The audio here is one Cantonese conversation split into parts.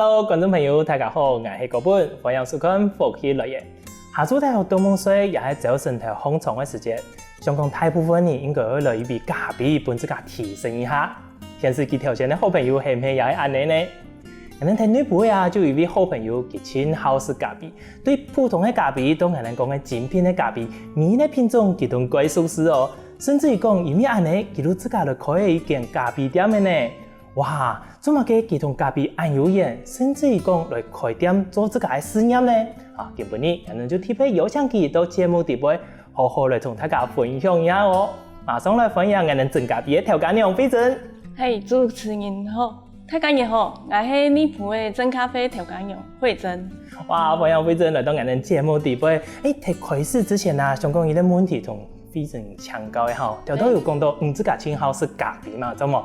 Hello， 观众朋友，大家好，我是高本，欢迎收看福气乐业。下暑大学多梦水也是早晨头放松的时间，相信大部分人应该会来一杯咖啡，帮自己提升一下。电视机条件的好朋友是不是也是安尼呢？咱听女辈啊，就有一位好朋友，佢真好食咖啡。对普通的咖啡，都係咱講嘅精品的咖啡，味的品種佢都貴數絲哦。甚至於講，因為安尼，佢都自家就開一間咖啡店嘅呢。哇，做乜嘅佢同咖啡安有緣，甚至於講來開店做自家嘅事業呢？啊，今日咱就特別邀請佢到節目底部，好好來同大家分享一下哦。馬上來分享咱整咖啡嘅調咖娘飛珍。嘿，主持人好。大家好，我是女仆的真咖啡調咖娘慧珍。哇，歡迎慧珍來到我們節目底部。喺開始之前啊，想講一個問題同慧珍請教一下，條都有講到自家真好食咖啡嘛，做冇？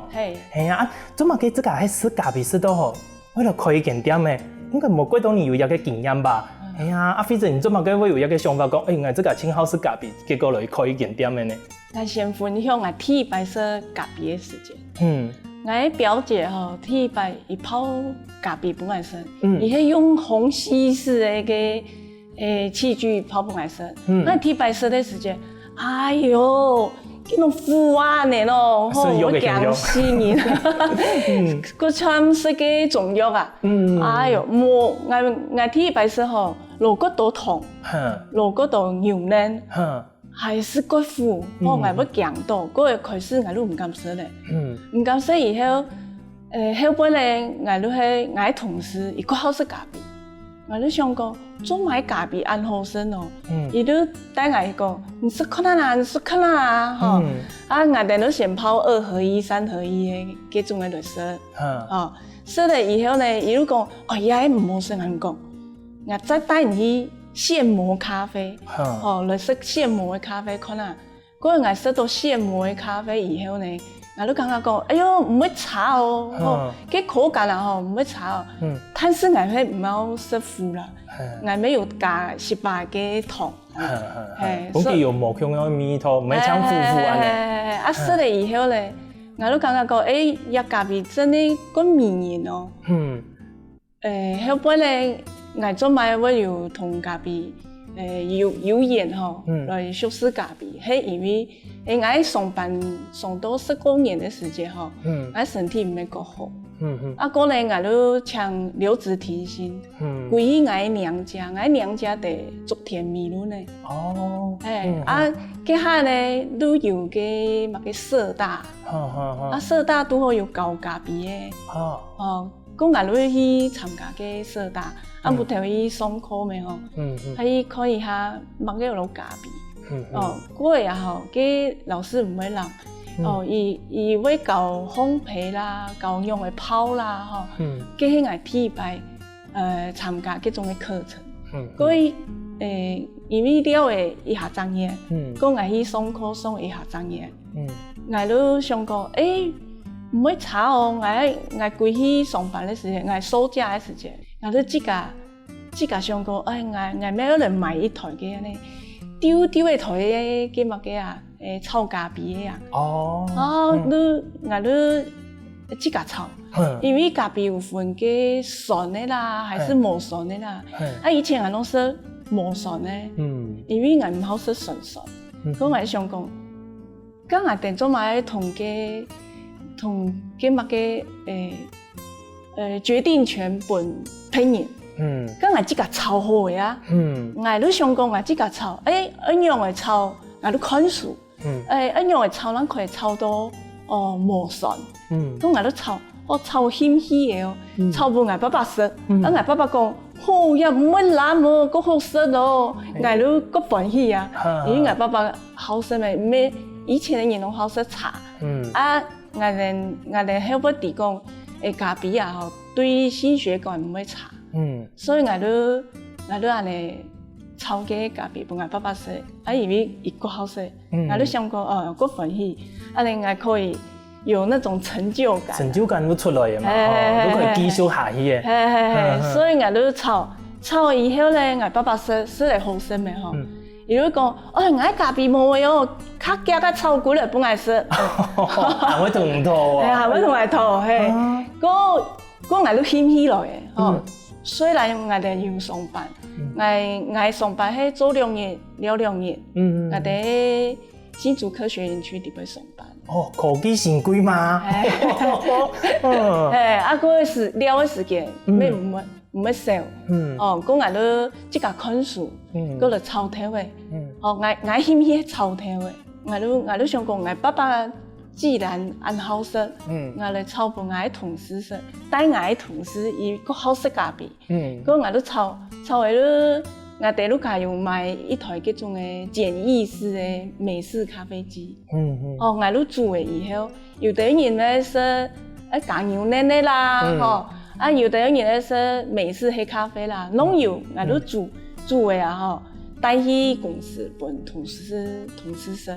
係啊，做乜嘅自家喺食咖啡食到好，為了開一間店嘅，應該冇幾多年有一個經驗吧？係啊，慧珍，你做乜嘅會有一個想法講，我自家真好食咖啡，結果來開一間店嘅呢？我先分享我第一擺食咖啡嘅時間。我表姐吼，第一擺伊泡咖啡不愛生，伊係用虹吸式的器具泡不愛生。我第一擺食的時間，哎呦，嗰種苦啊呢咯，我驚死人，嗰參食嘅中藥啊，哎呦，我第一擺食吼，落骨度痛，落骨度牛嫩。還是骨苦，我係要強到，嗰個開始我都唔敢食咧。唔敢食以後，後尾咧，我都係我同事，伊個好食咖啡，我都想講做埋咖啡安好食哦。伊都帶我講，你食看啦，你食看啦，吼。啊，我哋都先泡2合1、3合1嘅嗰種嘅嚟食。哦，食了以後咧，伊都講，哦，伊係唔好食，我講，我再帶你去現磨咖啡，來食現磨的咖啡，看下。嗰日我食到現磨的咖啡以後呢，我都感覺講，哎呦，唔會差哦，嗰口感啊，唔會差哦。但是我係唔好食苦啦，我沒有加18嘅糖。好似有磨香嘅味道，唔係像苦苦安尼。啊，食了以後呢，我都感覺講，一咖啡真係個迷人哦。後尾呢。我做埋我有同咖啡有緣吼，來學習咖啡，係因為我上班上到10多年的時間吼，我身體唔係夠好，啊過嚟我都請留職停薪，歸去我娘家，我娘家在竹田米路呢，啊嗰下呢都有個乜嘅社大，啊社大都好有教咖啡嘅，咁我都去參加個社大。啊，不頭去上課咪吼，喺可以下麥嘅老咖啡，嗰個也好，嘅老師唔會諗，伊會教烘焙啦，教用嘅泡啦，吼，嘅係我第一擺參加嗰種嘅課程，嗰因為了嘅一下專業，嗰我去上課上一下專業，我都想講，唔會差哦，我歸去上班嘅時間，我暑假嘅時間。我都自家想講，我要嚟買一台嘅呢，丟一台嘅乜嘅啊，炒咖啡嘅啊。我都自家炒，因為咖啡有分嘅酸的啦，還是無酸的啦。啊，以前我都食無酸的，因為我唔好食酸。咁我想講，咁我定咗買同嘅乜嘅決定權本朋友，咁我自家炒好嘅啊，我都想講我自家炒，一樣嘅炒，我都看數，一樣嘅炒，咱可以炒到無酸，咁我都炒，我炒鹹魚嘅哦，炒俾我爸爸食，我爸爸講，好呀，唔會爛喎，咁好食咯，我都個歡喜啊，因為我爸爸好食咩，以前嘅人都好食茶，啊，我哋後尾地講。咖啡啊，吼對心血管唔會差，所以我都安尼炒嘅咖啡俾我爸爸食，啊因為伊個好食，我都想講個歡喜，啊你我可以有那種成就感，成就感都出來嘅嘛，都可以繼續下去嘅，所以我都炒以後咧，我爸爸食嚟好食咩吼。伊就講，我咖啡冇嘅哦，較加較炒久了本來食，還會同唔妥啊？係會同埋妥，嘿，嗰我都謙虛來嘅，虽然我哋要上班，我上班係做2年了2年，我哋新竹科學園區入邊上班。哦，科技新貴嘛？嗰時了嘅時間，咩唔乜少。講我都即個看書，嗰度抄題嘅。我興唔興抄題嘅？我都想講，我爸爸既然按好識，我嚟抄俾我同事識，但我同事伊個好識咖啡，我都抄嚟咯。我哋都家有買一台嗰種嘅簡易式嘅美式咖啡機。我都煮嘅以後，有啲人咧是加牛奶奶啦，有啲人咧是美式黑咖啡啦，攏有，我都煮嘅啊，帶去公司幫同事食。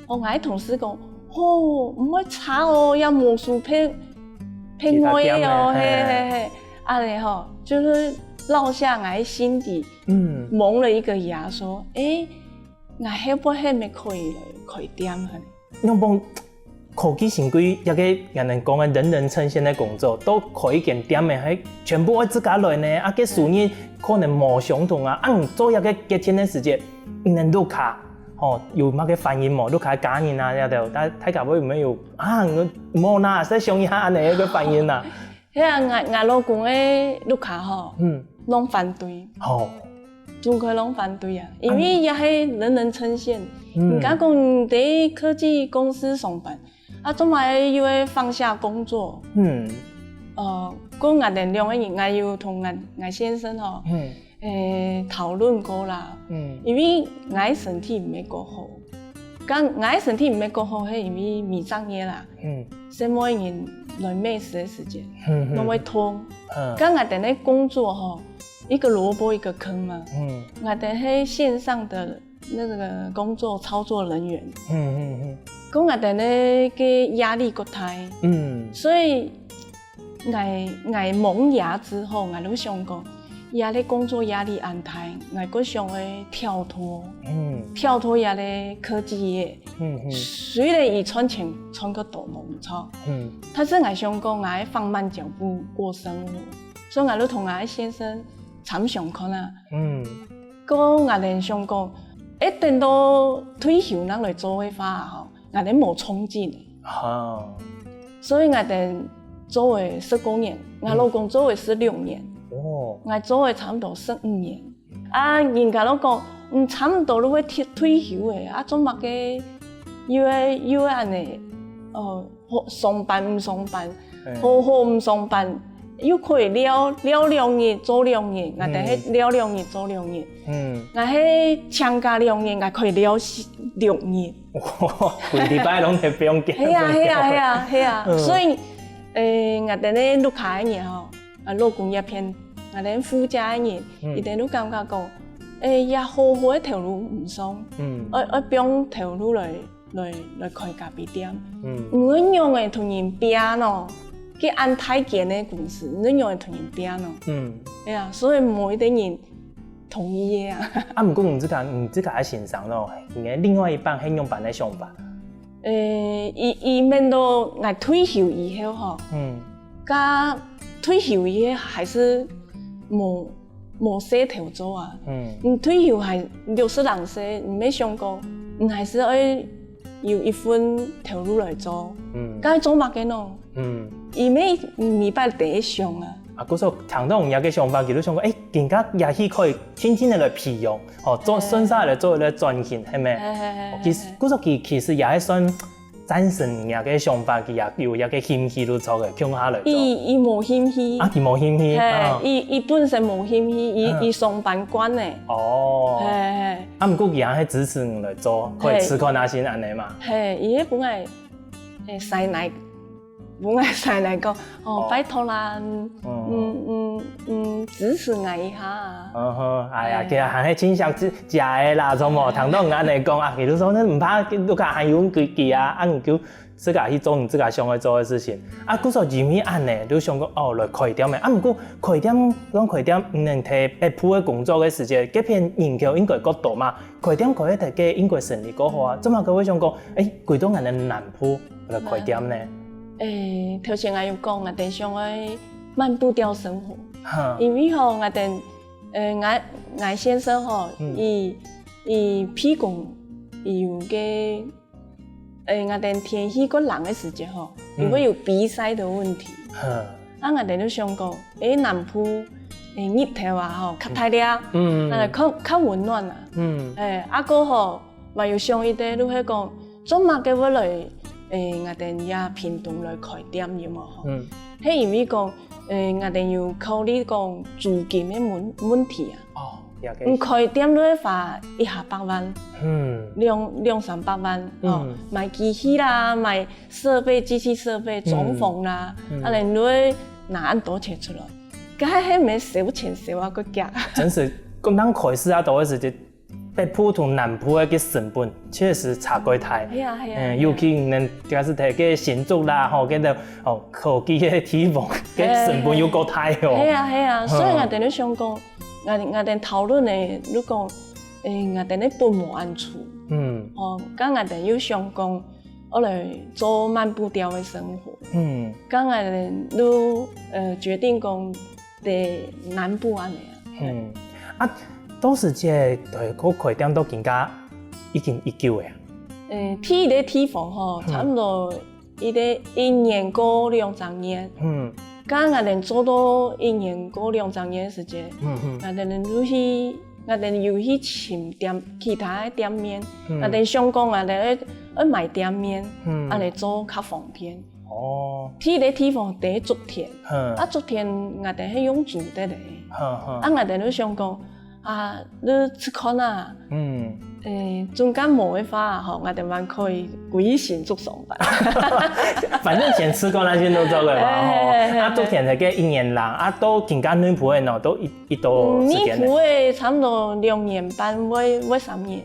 我同事講，唔可以炒哦，要魔術配我嘅哦，嘿，你就是落下我心底，蒙了一個牙，說，我係不係咪可以點下？我講科技新貴，一個人哋講嘅人人稱羨嘅工作，都可以點嘅係全部我自家來呢，個收入可能冇相同啊，做一個幾天嘅時間，能錄卡，有乜嘅反應冇？錄卡假人啊，但睇下會唔會有我冇啦，再想一下呢個反應啊。我老公嘅錄卡攏反對，中國攏反對啊，因為也係人人稱羨。人家講喺科技公司上班，做埋要放下工作。講我哋兩個人，我要同我先生討論過啦。因為我身體唔係夠好，我身體唔係夠好係因為迷障嘢啦。什麼人來面試嘅時間，我會痛。我哋咧工作一個蘿蔔一個坑嘛。我哋係線上的那個工作操作人員。咁我哋咧嘅壓力夠大。所以我萌芽之後，我都想講，壓力工作壓力安排，我都想去跳脫壓力科技業。雖然伊賺錢賺個多冇錯，但是我想講，我放慢腳步過生活，所以我都同我先生參詳看啦。咁我哋想講，一等到退休咱來做嘅話，我哋冇衝勁。所以我哋做嘅19年，我老公做嘅16年，我做嘅差唔多15年。人家都講，差唔多都會退休嘅，做乜嘅要安尼？上班唔上班，好唔上班，又可以了2年做2年，我哋係了2年做2年。我係請假2年，我可以了6年。每禮拜攏係不用見。係啊，所以我哋咧錄卡嘅嘢老公一片，我哋夫家嘅嘢，一定都感覺講，也好好一條路唔爽，我不用條路來開咖啡店。我用嘅同人拼咯，佢按太緊嘅公司，我用嘅同人拼咯。所以冇一啲人同意嘅。唔過唔知係欣賞咯，另外一半係用辦嚟上班。面到我退休以後退休以後還是冇寫條做啊。退休係60歲，唔係想講，還是要一份條路來做。該做乜嘅咯？因為未必第一上啊。嗰時候聽到人家嘅想法，佢都想講，人家也許可以天天嚟培養，做順勢嚟做嚟轉型，係咪？其實嗰時候其實也係算贊成人家嘅想法，佢也有一個興趣嚟做嘅，向下嚟做。伊冇興趣。佢冇興趣。伊本身冇興趣，伊上班慣嘅。唔過佢也係支持你嚟做，可以吃苦拿先安尼嘛。伊係本來細奶。本來上嚟講，拜託啦，支持我一下。其實係傾向食嘅啦，做冇聽到人家嚟講佢都講你唔怕，都講係用佢唔叫自家去做你自家想去做嘅事情。嗰時候因為安尼，都想講來開店嘅。唔過開店唔能睇別鋪嘅工作嘅時間，嗰片研究應該角度嘛，開店可以睇嘅應該順利過好啊。做乜佢會想講，幾多人嘅難鋪嚟開店呢？頭先我有講，我哋想去慢步調生活。因为吼我哋我先生吼，伊屁股有个我哋天气个冷的时间吼，如果有鼻塞的问题，我哋就想讲，南部日头啊吼较太热，较温暖啊，个吼嘛有上一代都系讲，做乜嘅要来我哋也屏东来开店有冇吼？係因为讲我哋要考虑讲租金的问题啊。开店都要花1下8万，200-300万哦，买机器啦，买设备、机器设备、装潢啦，你都要拿很多钱出来，嗰咪少錢少啊個價。真是，咁當開始啊，都是北部同南部嘅成本確實差幾大。係啊。尤其能假是睇嘅建築啦，吼，嗰度科技嘅地方嘅成本又夠大哦。係啊，所以我哋都想講。我哋討論嘅，如果我哋嘅本無安處，我哋要想講，我嚟做慢步調嘅生活，我哋都決定講喺南部安尼啊。當時即對嗰開店都更加已經19嘅啊。睇個地方吼，差唔多1年過2-3年。我哋做到1年過2-3年嘅時間，我哋又去尋其他嘅店面，我哋想講我哋去買店面，我哋做較方便。睇個地方第竹田，竹田我哋係用住得嚟，我哋都想講你吃看啊，中間冇嘅話吼，我哋還可以規線做上班。反正前吃過那些都做嘅嘛，竹田係嘅1年啦，都更加內部嘅喏，都一多時間。內部嘅差唔多2年半，會3年。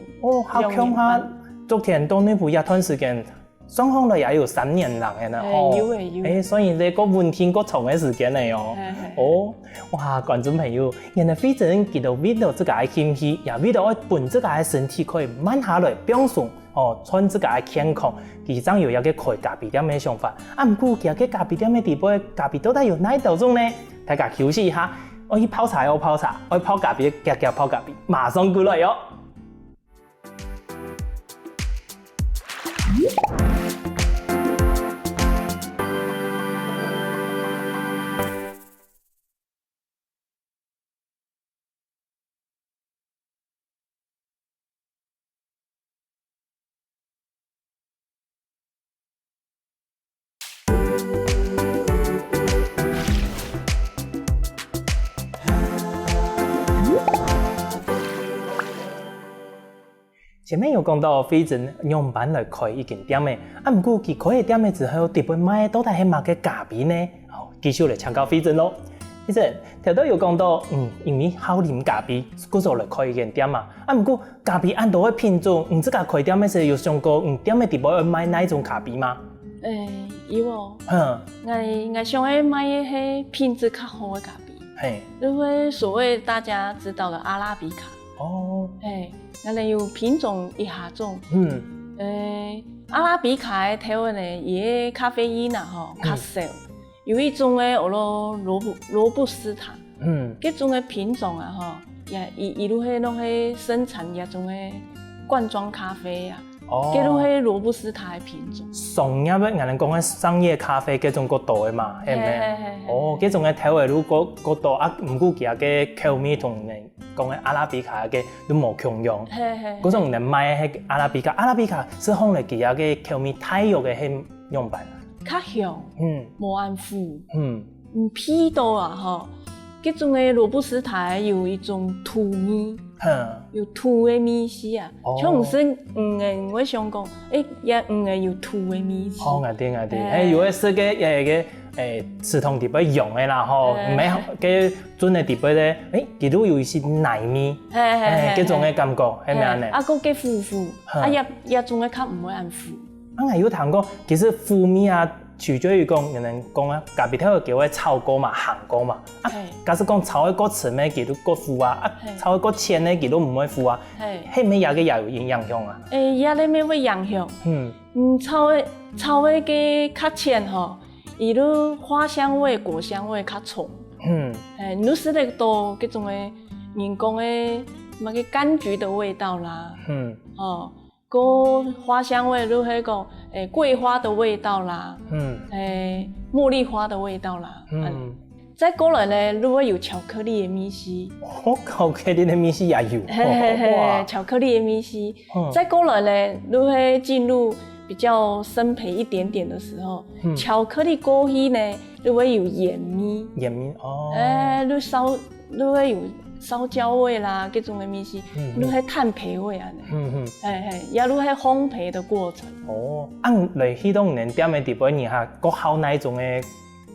好強啊！竹田到內部一段時間。雙方都也有3年啦，嘅有。所以你個問題個長嘅時間嚟哇，觀眾朋友，原來非常記得為到自己嘅興趣，也為到本自己嘅身體可以慢下來變順，穿自己嘅健康，其實有一個開咖啡店嘅想法。唔過其實個咖啡店嘅地步，咖啡到底有哪一種呢？大家休息一下，我去泡茶，我泡咖啡，夾泡咖啡，馬上過來喲。前面有講到非正用板來開一間店嘅，唔過佢開店嘅之後，特別賣到底係乜嘅咖啡呢？繼續嚟請教非正咯。非正頭都有講到，因為好飲咖啡，故所嚟開一間店嘛。唔過咖啡按多嘅品種，自家開店嘅時候有想過，店嘅地步要賣哪一種咖啡嗎？有哦。我想要賣嘅係品質較好嘅咖啡，因為所謂大家知道嘅阿拉比卡。我哋有品種1下種，阿拉比卡嘅頭呢，伊嘅咖啡因啊吼較少，有一種嘅羅布斯塔，嗰種嘅品種啊吼，伊都係攏係生產一種嘅罐裝咖啡啊，嗰都係羅布斯塔嘅品種。商業嘅，人哋講嘅商業咖啡嗰種角度嘅嘛，係咪？嗰種嘅頭嘅如果角度唔過其他嘅口味同人講嘅阿拉比卡嘅都冇共用。嗰種人賣係阿拉比卡，阿拉比卡是放嚟其他嘅口味太弱嘅係用品。較香，冇安撫，味道啊吼，嗰種嘅羅布斯塔有一種土味。有土嘅味絲啊，像唔是嘅，我想講，也嘅有土嘅味絲。啱啲，有嘅是嘅刺桐地杯用嘅啦，吼，唔係嘅準嘅地杯咧，佢都有一些奶味，嗰種嘅感覺係咪啊？個嘅腐腐，一種嘅較唔會安腐。我有談過，其實腐味啊。取決於講，人哋講啊，咖啡豆叫佢炒過嘛、鹹過嘛。假使講炒一個詞咩，佢都過腐啊；炒一個淺咧，佢都唔會腐啊。係咪有嘅有影響啊？也咧咩會影響？炒嘅較淺吼，伊都花香味、果香味較重。你食得到嗰種嘅人工嘅乜嘅柑橘的味道啦，個花香味，如迄個桂花的味道啦，茉莉花的味道啦，再過來咧，如果有巧克力的米絲，巧克力的米絲也有，巧克力的米絲，再過來咧，如果進入比較生培一點點的時候，巧克力過去呢，如果有鹽米，如果有燒焦味啦，嗰種嘅米絲，如果炭焙味啊，也如果烘焙的過程。按嚟去到人店嘅地方，你下國好哪一種嘅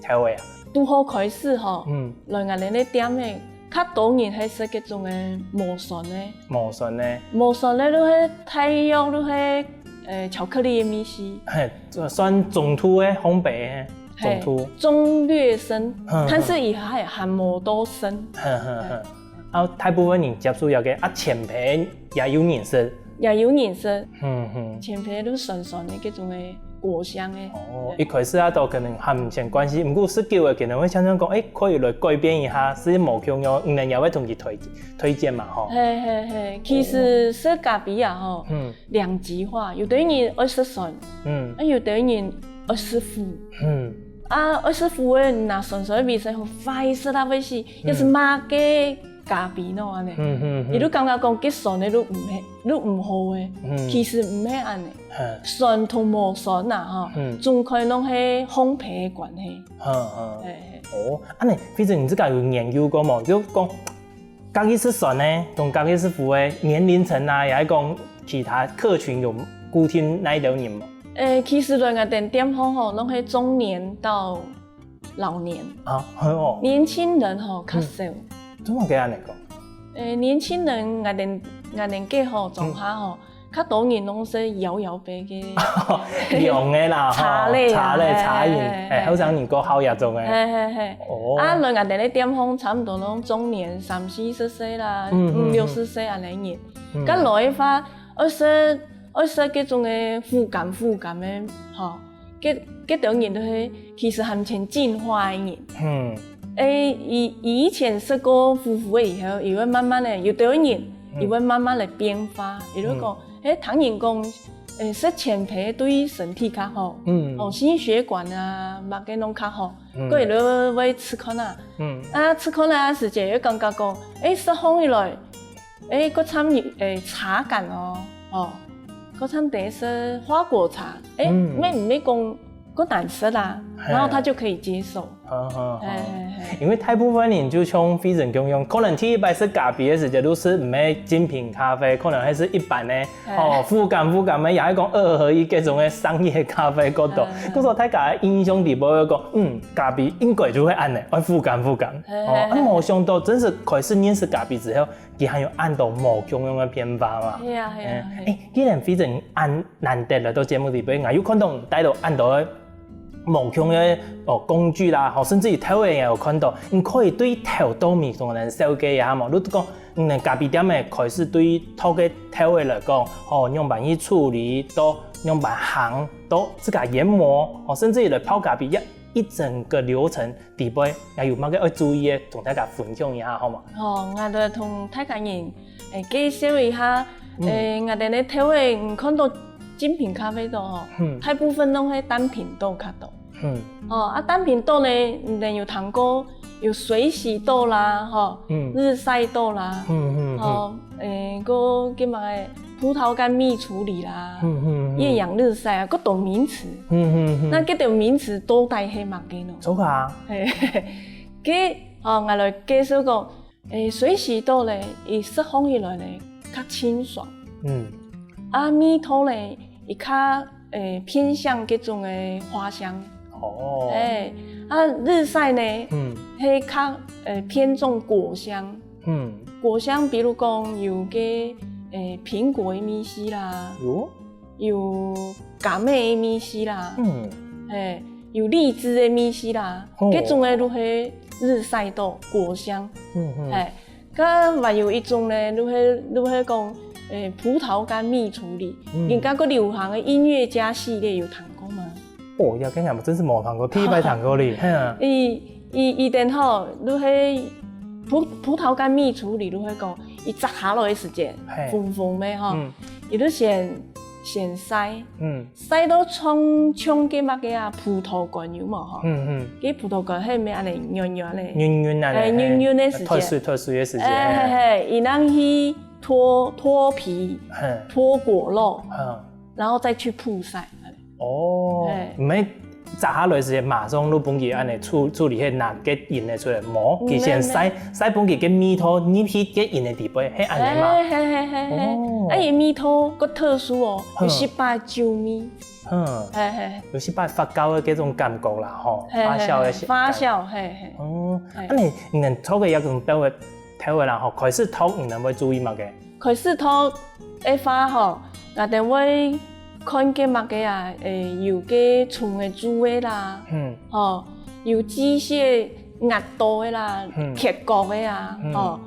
調味啊？拄好開始吼，來我哋咧店嘅較多人係食嗰種嘅磨筍咧，磨筍咧，如果太用如果巧克力嘅米絲，算中途嘅烘焙嘅，中略深，但是伊係含磨多深。大部分人接觸有嘅淺焙也有顏色，淺焙都純純嘅嗰種嘅果香嘅。一開始都可能含唔成關係，不過19嘅可能會常常講，可以來改變一下，是無窮樣，唔能也會同佢推薦嘛，吼。其實食咖啡啊，吼，兩極化，有啲人愛食酸，有啲人愛食苦，愛食苦嘅拿純粹味使好快食啦，為是，要是麻嘅咖啡喏安尼，伊都感覺講結酸嘅都唔好嘅，其實唔係安尼，酸同無酸啊，總可能係烘焙嘅關係。安尼，反正你自己有研究過冇？就講咖喱是酸呢，同咖喱是苦嘅年齡層啊，也係講其他客群有固定哪一類人冇？其實來我哋店方吼，攏係中年到老年年輕人吼較少。怎麼嘅安尼講？年輕人我哋嘅吼狀下吼，較多人攏食搖杯嘅涼嘅啦，茶類茶飲，好像你個好嘢種嘅。來我哋咧店方差唔多攏中年30-40歲啦，50-60歲安尼人，咁來發愛食嗰種嘅負感嘅，吼，嗰種人都係其實含前進化嘅人。以前食過苦嘅以後，伊會慢慢咧，有啲人伊會慢慢嚟變化。比如講，唐人講，食淺焙對身體較好，心血管啊，乜嘅攏較好。過嚟會吃可能，吃可能時節又感覺講，食烘以來，嗰參茶感嗰參第一食花果茶，咩講嗰難食啦，然後他就可以接受。因為大部分人就像非常共用，可能第一擺食咖啡嘅時節都是唔係精品咖啡，可能係是一般嘅負感嘅，也係講2合1嗰種嘅商業咖啡嗰度。嗰時大家印象裡邊講，咖啡應該就會按呢，愛負感。冇想到真是開始認識咖啡之後，佢還有按到冇共用嘅變化嘛。係啊。既然非常按難得嚟到節目裡邊，我有看到帶到按到無窮嘅工具啦，甚至於調味也有看到，你可以對調豆米同人設計一下嘛。你講，咖啡店嘅開始對頭嘅調味嚟講，用辦去處理，到用辦烘，到自家研磨，甚至於嚟泡咖啡一整個流程底杯，也有乜嘅要注意嘅，同大家分享一下好嘛？我就同大家人介紹一下，我哋嘅調味唔看到精品咖啡豆大部分都係單品豆較多。單品豆咧，有糖果，有水洗豆啦，日曬豆啦，個叫乜葡萄乾蜜處理啦，厭氧日曬啊，各種名詞。那嗰條名詞都帶係乜嘅呢？做下。我來介紹個水洗豆咧，伊釋放起來咧較清爽。蜜豆咧，伊較偏向嗰種嘅花香。日曬呢，係較偏重果香。果香，比如講有嘅蘋果嘅米絲啦，有柑嘅米絲啦，有荔枝嘅米絲啦，嗰種嘅都係日曬豆果香。咁還有一種咧，都係講葡萄乾蜜處理。人家個流行嘅音樂家系列有談過嗎？有跟人真是冇談過，第一擺談過哩。伊等吼，你迄葡萄干蜜处理，你会讲，伊摘下来的时间，红红的吼，伊就先筛，筛到冲几物个啊葡萄干有冇吼？几葡萄干迄咩安尼软软的，软软的时间，脱水的时间，嘿，伊让去脱皮，脱果肉，然后再去曝晒。哦，唔免摘下来时马上你本去安尼处理迄拿个印的出来，无，佢先筛本去个米土捏起个印的地杯，迄安尼嘛。哦，伊米土个特殊哦，有18酒米。有18发酵的嗰種感覺啦，吼，發酵，哦，你能拖個一個刀嘅睇下啦，吼，開始拖唔能會注意乜嘅？開始拖一發吼，我哋會看嘅乜嘅啊？有嘅蟲嘅煮嘅啦，吼，有機械壓刀嘅啦，鐵角嘅啊，哦，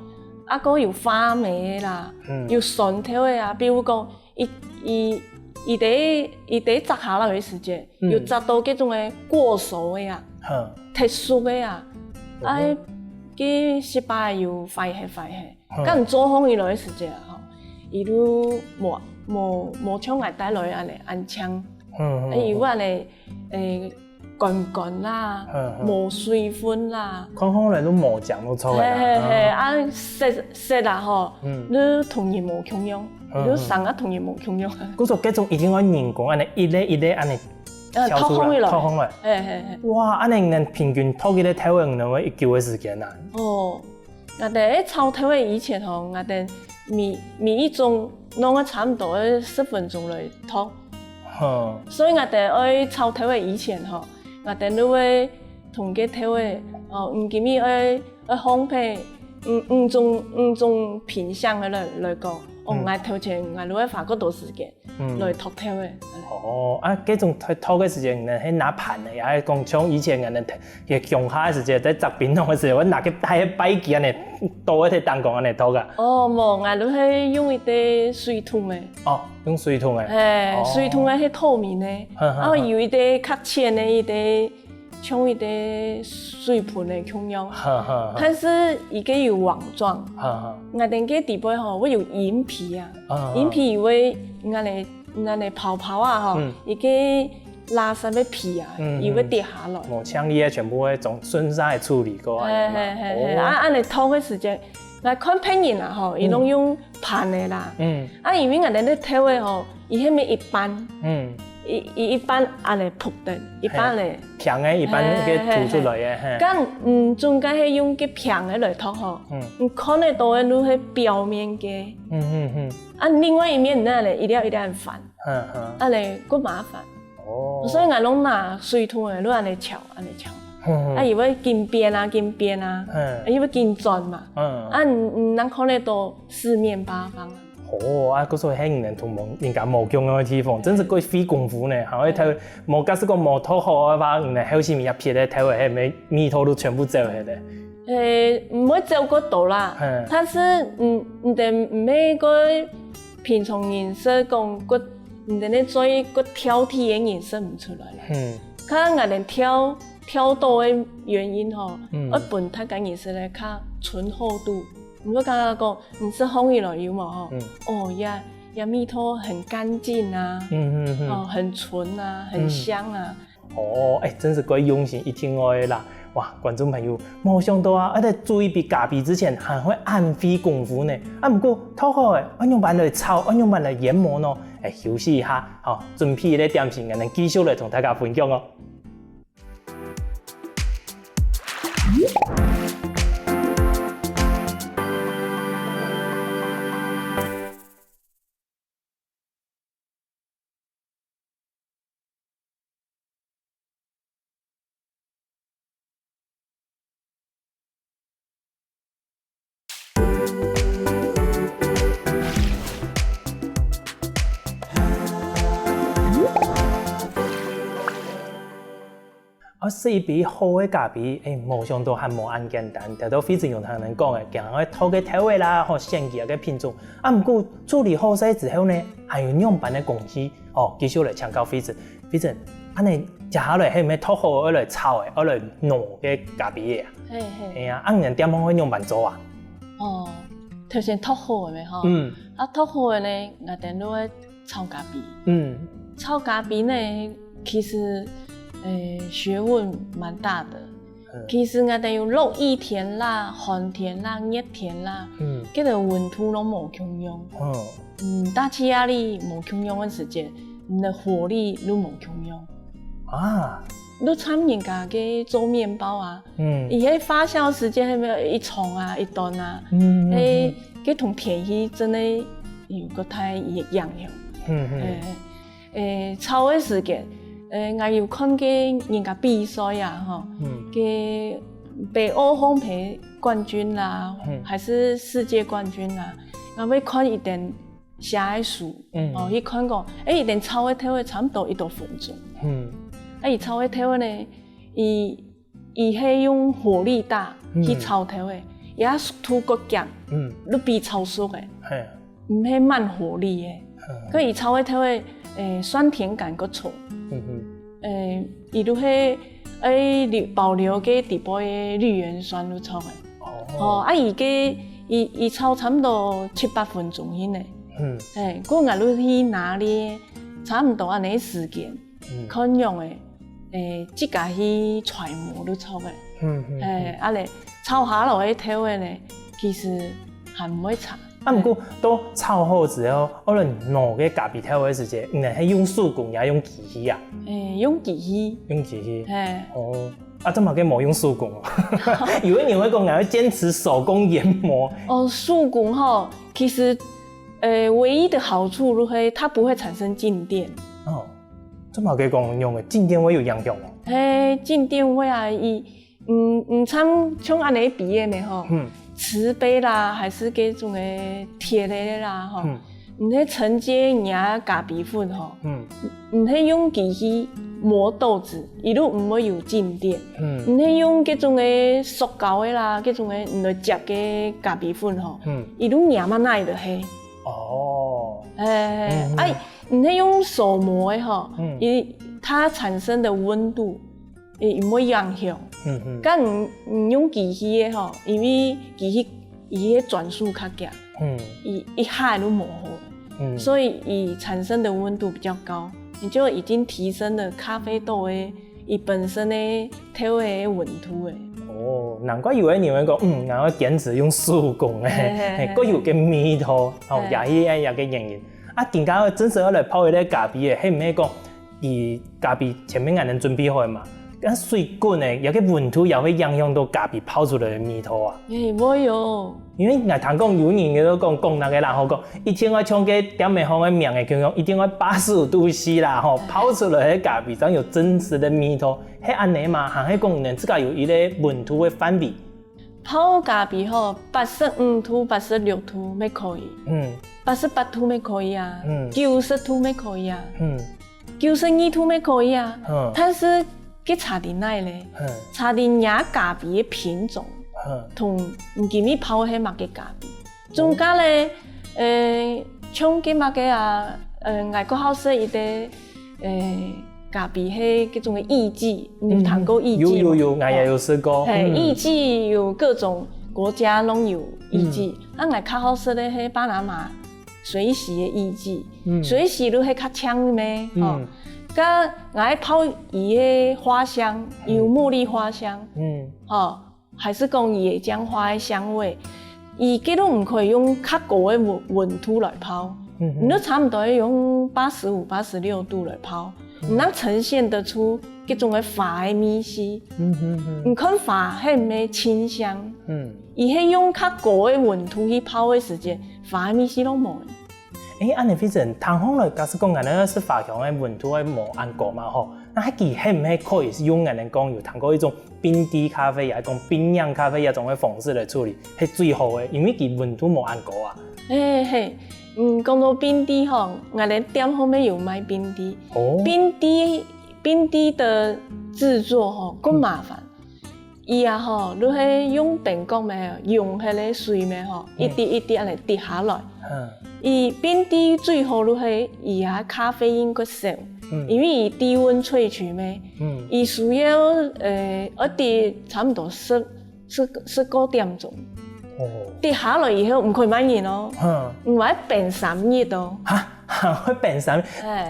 啊個有花梅嘅啦，有筍條嘅啊，比如講伊得摘下來的時間，又摘到嗰種嘅過熟嘅啊，特殊嘅啊，啊，佢18又快些，咁唔做好伊來嘅時間啊，伊都冇像我帶來安尼安槍，伊話咧乾啦，冇水分啦，看來都冇醬都錯嘅啦，啊食啦吼，你同樣冇共用。你生啊同樣冇共用。嗰種一定要人工安尼一粒安尼挑出來，拖空來。哇，安尼人平均拖幾多體位能夠1久的時間啊？哦，我哋炒體位以前吼，我哋每一種弄啊差唔多10分鐘來拖。所以我哋愛炒體位以前吼，我哋都會同個體位唔記咪愛烘焙五種品相嘅來講。我頭前我都會花嗰多時間來拖條嘅。哦，啊，嗰種拖嘅時間，係拿盤嘅，也係講像以前人哋嘅鄉下嘅時間，在摘檳榔嘅時候，我拿個大擺機安尼倒一條彈弓安尼拖㗎。哦，冇，我都係用一啲水桶嘅。哦，用水桶嘅。水桶嘅係透明嘅，啊有一啲較淺嘅一啲。像一啲水盆的共用，但是伊個有網狀，我哋個底部吼會有銀皮啊，銀皮會我哋泡泡啊吼，伊個垃圾的皮啊，伊會跌下來。冇槍伊全部會從順曬處理過。安尼拖嘅時間，我看朋友啊吼，伊攏用盤的啦，啊因為我哋咧拖的吼，伊迄咩一般。一般安尼鋪的，一般咧平的，一般嘅塗出來嘅。咁中間係用個平的來塗吼，看得到嘅都係表面嘅。啊，另外一面咧，一定要翻，安尼夠麻煩。哦。所以我攏拿水桶嘅，都安尼敲。啊，因為金邊啊，因為金磚嘛。啊，唔能看得到四面八方。哦，啊，嗰所喺人同人家冇共嘅地方，真是幾費功夫呢。嚇，我睇冇假使講冇拖好嘅話，人哋好似一撇咧，睇落係咪米土都全部走起嚟？唔會走嗰度啦，但是唔哋唔係個平常顏色講個唔哋咧做個挑剔嘅顏色唔出來咧。看我哋挑多嘅原因吼，我本它個顏色咧較醇厚度。唔會剛剛講，你是烘一來有冇吼？哦呀蜜土很乾淨啊，很純啊，很香啊。哦，真是幾用心，一聽我的啦。哇，觀眾朋友，冇想到啊，在注意比咖啡之前，還會暗費功夫呢。啊，不過拖好嘅，按用板來炒，按用板來研磨咯。休息一下，好，準備咧點心，我哋繼續來同大家分享哦。試一杯好嘅咖啡，冇想到係冇咁簡單，但都非常有同人講嘅，講開拖嘅體位啦，或選舉嘅品種。啊，不過處理好曬之後呢，還有兩班嘅公司，繼續來請教非常，安尼食下来迄咩脱好而来炒的，而来糯嘅咖啡的啊。嘿嘿。嘿啊，按人点方会用慢做啊。哦，头先脱好的咪吼。脱好的呢，我等落去炒咖啡。炒咖啡呢，其实学问蛮大的。其实我哋有落雨天啦、寒天啦、热天啦，嗰个温度拢无共用。大气压力无共用的时间，你的火力都无共用。啊，你参人家嘅做面包啊，伊迄发酵时间系咪一重啊、一吨啊？佢同便宜真的有个太一样样。炒的时间。我有看过人家比赛呀，哈，给北欧烘焙冠军啦，还是世界冠军啦，我要看一点下的数，伊看过，一点炒的体差不多1多分钟，伊炒的体呢，伊係用火力大去炒體的，也速度夠急，你比超速的，唔係慢火力的，佢伊炒的體的，酸甜感夠重。伊都係保留嘅底部嘅綠原酸都炒嘅，伊炒差唔多7-8分鐘以內，嗰我哋去拿捏差唔多安尼時間，可用嘅自家去揣摩都炒嘅，安尼炒下落去體嘅咧，其實係唔會差。不過都炒好之後，可能攞嘅咖啡體嘅時間，係用手工也用機器啊？用機器。用機器。這麼嘅冇用手工哦。以為你會講要堅持手工研磨。手工吼，其實唯一的好處就是它不會產生靜電。這麼嘅講用嘅靜電會有影響哦？靜電會啊，唔像安尼比嘅咩吼？瓷杯啦，還是嗰種嘅鐵的啦，吼，唔係承接人咖啡粉吼，唔係用機器磨豆子，伊都唔會有靜電，唔係用嗰種嘅塑膠的啦，嗰種嘅唔嚟夾嘅咖啡粉吼，伊都黏埋耐的係。唔係用手磨的吼，它產生的溫度，唔會影響。咁唔用機器的吼，因為機器伊個轉速較強，一下都模糊，所以伊產生的溫度比較高，你就已經提升了咖啡豆的伊本身的體的溫度的。難怪以為你們講，我要堅持用手工嘅，各有個味道，也個原因。點解真正要來泡一個咖啡嘅，係唔係講伊咖啡前面我能準備好嘛？水滾的，有個溫度也會影響到咖啡泡出來的味道啊。會有。因為我聽講有人佢都講那個人好講，一定要像個點美方的名嘅叫講，一定要85度 C 啦，泡出來的咖啡才有真實的味道。係安尼嘛？還係講呢？自家有一個溫度的範圍。泡咖啡吼，85度、86度咪可以。88度咪可以啊。90度咪可以啊。92度咪可以啊。但是佢差啲哪咧？差啲野咖啡嘅品種，同唔見你泡喺乜嘅咖啡。中間咧，像嘅乜嘅啊，外國好食一啲咖啡係嗰種嘅藝伎，你有聽過藝伎嗎？有，我也有試過。藝伎有各種國家攏有藝伎，外較好食咧係巴拿馬水洗嘅藝伎，水洗都係較嗆咩？甲我愛泡伊個花香，有茉莉花香，還是講野薑花的香味，伊佢都唔可以用較高的溫度來泡，你都差唔多要用85、86度來泡，唔能呈現得出嗰種嘅花的味絲，唔看花係唔係清香，伊係用較高的溫度去泡的時間，花的味絲都冇。安尼非常，通常來假使講，安尼是發香嘅溫度係無按過嘛吼，那佢係唔係可以用安尼講有通過一種冰滴咖啡，也係講冰釀咖啡一種嘅方式來處理，係最好嘅，因為佢溫度無按過啊。講到冰滴吼，我哋店後面有賣冰滴，冰滴的製作吼更麻煩。伊啊吼，你係用電鍋咩？用迄個水咩？吼，一滴一滴安尼滴下來。伊冰滴最好你係伊啊咖啡因個少，因为伊低温萃取咩，伊需要一啲差唔多19點鐘。跌下來以後唔可以買熱咯，唔可以變3熱咯。嚇，會變3熱？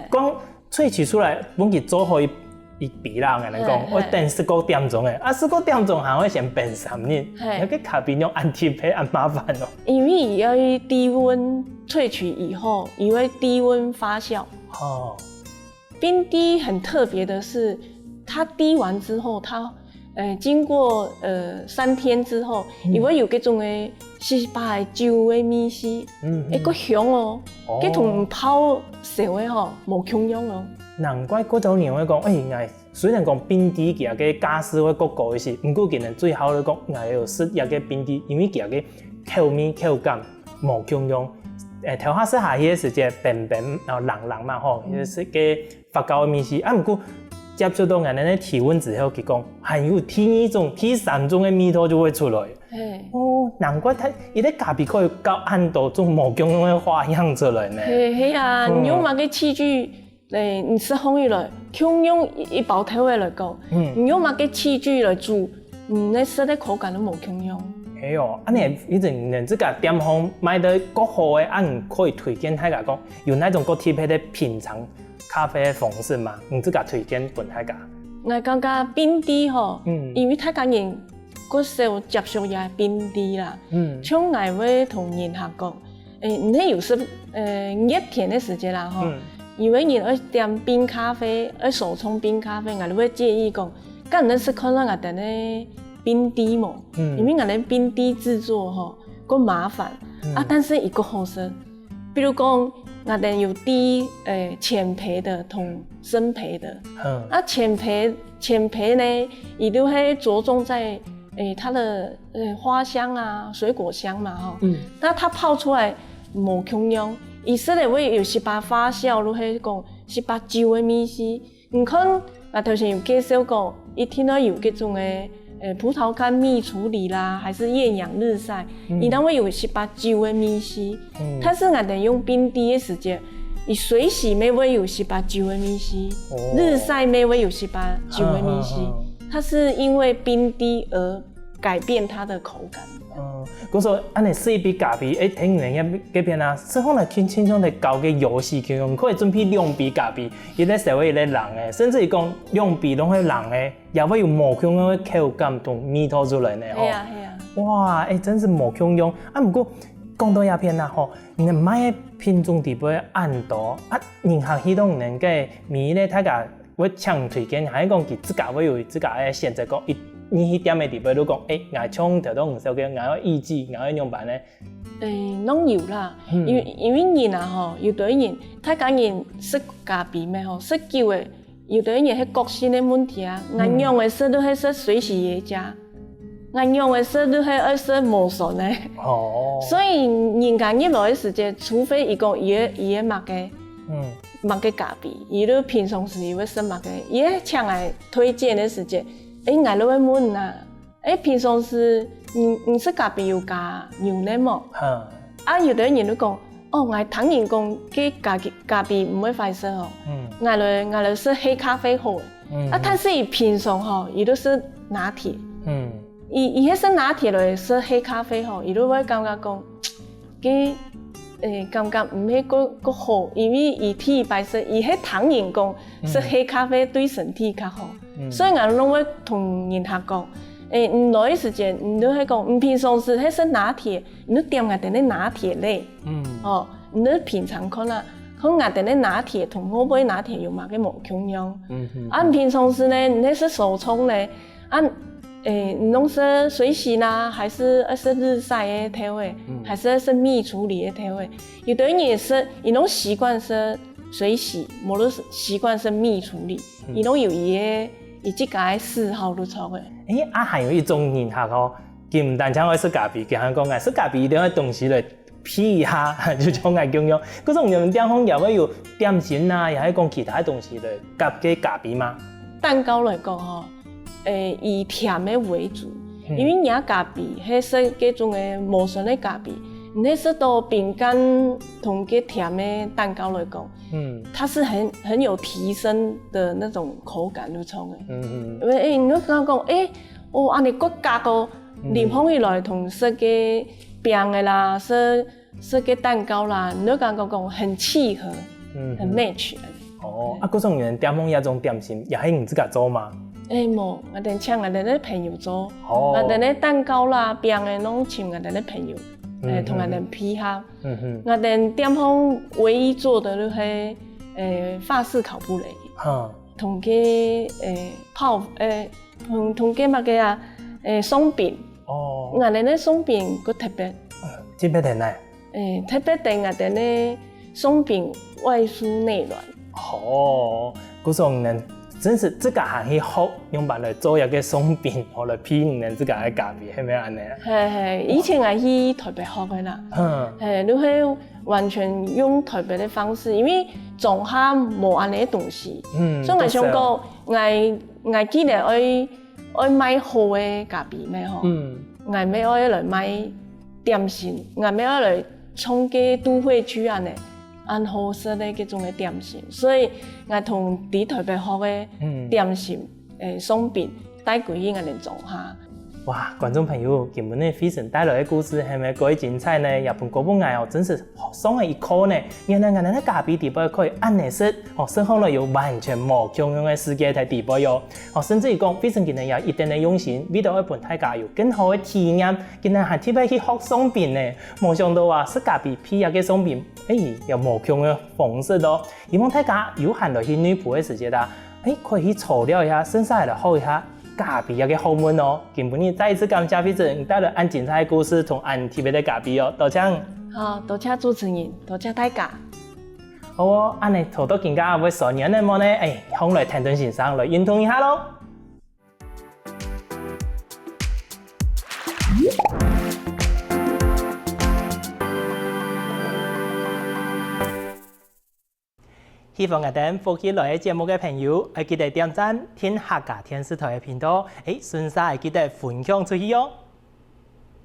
講萃取出來，本佢做好一比啦，我哋講，我等19點鐘嘅，19點鐘還會先變3熱，有個咖啡用按鐵皮按麻煩咯。因為伊要低溫萃取以後，伊會低溫發酵。冰滴很特別的是，它滴完之後，它經過3天之後，伊會有嗰種嘅細巴嘅酒嘅味絲，個香哦，佢同泡燒嘅吼無共樣咯。難怪嗰種人會講，我雖然講冰滴佢個加濕會較高一些，不過佢哋最好咧講，我要試一個冰滴，因為佢個口味口感無共樣。頭下試下迄個時節便便然後冷嘛吼，就是個發酵嘅味絲。不過接觸到人哋嘅體溫之後，佢講還有第2種、第3種嘅味道就會出來。難怪伊啲咖啡可以搞很多種無共樣嘅花樣出來呢。係啊，你用乜嘅器具你吃烘焙來，共用一包頭嘅來講，你用乜嘅器具來煮，你食嘅口感都無共樣。係哦，你以前你自家店方買到較好嘅，你可以推薦大家講，有那種較特別的品嘗咖啡嘅方式嘛？你自家推薦俾大家。我感覺冰滴吼，因為大家人較少接觸也冰滴啦。像我會同人客講，你有時熱天嘅時節啦吼，因為人要點冰咖啡，要手沖冰咖啡，我哋會建議講，咁你是看到我哋咧。冰滴嘛，因為我哋冰滴製作吼，個麻煩但是伊個好食。比如講，我哋有滴淺焙的同深焙的，淺焙呢，伊都係着重在它的花香啊、水果香嘛吼，但它泡出來無共樣，伊說的會有18發酵，如係講18酒的味絲。你看我頭先有介紹過，伊聽到有嗰種嘅。葡萄乾蜜處理啦，還是厭氧日曬，伊當會有18酒的味絲。但是我哋用冰滴的時間，伊水洗沒會有18酒的味絲，日曬沒會有18酒的味絲。它是因為冰滴而改變它的口感。嗰時候，安尼試一杯咖啡，聽人家嗰邊啊，即係可能輕鬆地搞個遊戲咁樣，可以準備2杯咖啡，伊咧社會咧人誒，甚至講2杯攏係人誒，也會有無共樣嘅口感同味道出來呢。係啊。哇，真是無共樣。不過講到一邊啦，吼，你買嘅品種地位按多，人客迄種人嘅味咧，大家會強推薦，還是講佢自家會有自家嘅選擇講你去店嘅地方都講，我沖條都唔少嘅，我要意志，我要用辦咧。攏有啦，因為人啊吼，有啲人，大家人食咖啡咩吼，食久嘅，有啲人係個性嘅問題啊，我用嘅食都係食水洗嘢加，我用嘅食都係愛食無醇嘅。所以人家一來嘅時間，除非伊講伊嘅麥嘅咖啡，伊都平常時伊會食麥嘅，伊係請來推薦嘅時間。我都會問啊，平常時你食咖啡有加牛奶冇？有啲人都講，我聽人講，佢咖啡唔會快食哦。我哋食黑咖啡好。但是伊平常吼，伊都是拿鐵。伊迄食拿鐵來食黑咖啡吼，伊都會感覺講，佢感覺唔係個好，因為伊體白色，伊係聽人講食黑咖啡對身體較好。所以我攏會同人客講，唔來時間，你都係講，唔平常時係食拿鐵，你都點下啲拿鐵類，你都平常看啦，看下啲拿鐵同我杯拿鐵有乜嘅無共樣。唔平常時呢，你係食手沖呢，你攏食水洗啦，還是食日曬嘅調味，還是食蜜處理嘅調味？有啲人也是，伊攏習慣食水洗，無都習慣食蜜處理，伊攏有伊嘅。伊即個嘅嗜好都錯嘅。還有一種人客吼，佢唔單止愛食咖啡，佢還講食咖啡一定要東西來批一下，就種愛共用。嗰種人店方也會有點心啊，也係講其他東西來夾嘅咖啡嗎？蛋糕來講吼，以甜嘅為主，因為人咖啡係食嗰種嘅無醇嘅咖啡，那是到饼干同个甜的蛋糕来讲，它是很有提升的那种口感入冲的。因为你刚讲安尼搁加个淋放起来同说个饼的啦，说个蛋糕啦，你刚讲很契合，很 match。嗰种人点放一种点心，也系你自家做吗？无，我哋请我哋啲朋友做，我哋啲蛋糕啦、饼嘅拢请我哋啲朋友，同我哋配合。我哋店方唯一做的就是法式烤布雷，同个同个乜嘅啊鬆餅。我哋啲鬆餅佢特別，特別定呢？特別定我哋啲鬆餅外酥內軟。嗰種人真是自家行去學，用把來做一個鬆餅，或者騙人自家嘅咖啡，係咪安尼啊？係，以前我去台北學嘅啦。你係完全用台北嘅方式，因為中下冇安尼嘅東西，所以我想講，我記得愛買好嘅咖啡咩嗬？我咪愛來買點心，我咪愛來衝個都會區安尼。按好食的嗰種嘅點心，所以我同喺台北學嘅點心鬆餅帶過去我哋做下。哇，觀眾朋友，今日呢非常帶來嘅故事係咪幾精彩呢？日本嗰部藝真是學上嘅一課呢。原來我哋咖啡地位可以按呢食，生活有完全冇共樣嘅世界喺地位喲。甚至於講，非常今日有一定嘅用心，為到一般大家有更好嘅體驗，今日係特別去學鬆餅呢。冇想到話食咖啡配一個鬆餅，有冇共嘅方式咯。希望大家有閒來去內部嘅時間啦，可以去炒料一下，剩下嚟學一下。咖啡有個好門哦，今日再一次感謝非常帶來按精彩故事同按特別的咖啡哦，多謝。好，多謝主持人，多謝大家。好哦，按你好多更加會所年的麼呢？向來聽頓先生來認同一下咯。希望我哋福建來嘅節目嘅朋友，記得點讚天客家電視台嘅頻道，順勢記得分享出去哦。